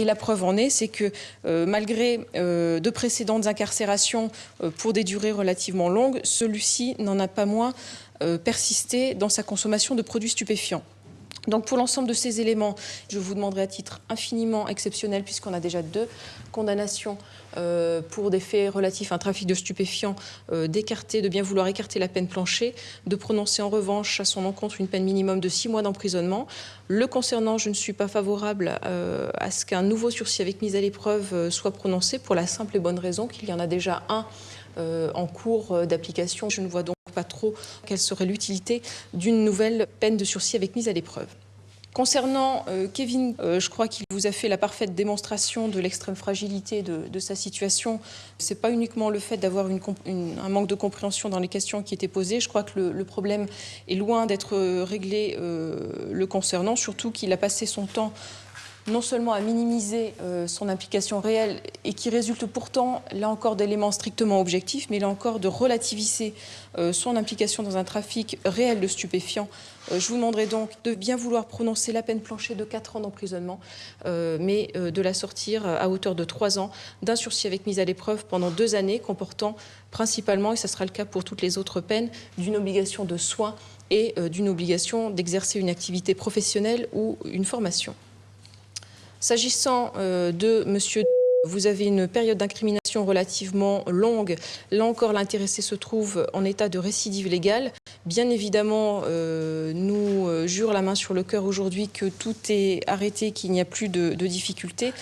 Et la preuve en est, c'est que malgré de précédentes incarcérations pour des durées relativement longues, celui-ci n'en a pas moins persisté dans sa consommation de produits stupéfiants. Donc pour l'ensemble de ces éléments, je vous demanderai à titre infiniment exceptionnel, puisqu'on a déjà 2 condamnations pour des faits relatifs à un trafic de stupéfiants, de bien vouloir écarter la peine plancher, de prononcer en revanche à son encontre une peine minimum de 6 mois d'emprisonnement. Le concernant, je ne suis pas favorable à ce qu'un nouveau sursis avec mise à l'épreuve soit prononcé, pour la simple et bonne raison qu'il y en a déjà un en cours d'application. Je ne vois donc pas trop quelle serait l'utilité d'une nouvelle peine de sursis avec mise à l'épreuve. Concernant Kevin, je crois qu'il vous a fait la parfaite démonstration de l'extrême fragilité de sa situation. Ce n'est pas uniquement le fait d'avoir un manque de compréhension dans les questions qui étaient posées. Je crois que le problème est loin d'être réglé le concernant, surtout qu'il a passé son temps non seulement à minimiser son implication réelle, et qui résulte pourtant, là encore, d'éléments strictement objectifs, mais là encore de relativiser son implication dans un trafic réel de stupéfiants. Je vous demanderai donc de bien vouloir prononcer la peine plancher de 4 ans d'emprisonnement, mais de la sortir à hauteur de 3 ans d'un sursis avec mise à l'épreuve pendant 2 années, comportant principalement, et ce sera le cas pour toutes les autres peines, d'une obligation de soins et d'une obligation d'exercer une activité professionnelle ou une formation. S'agissant de monsieur, vous avez une période d'incrimination relativement longue. Là encore, l'intéressé se trouve en état de récidive légale. Bien évidemment, nous jure la main sur le cœur aujourd'hui que tout est arrêté, qu'il n'y a plus de difficultés.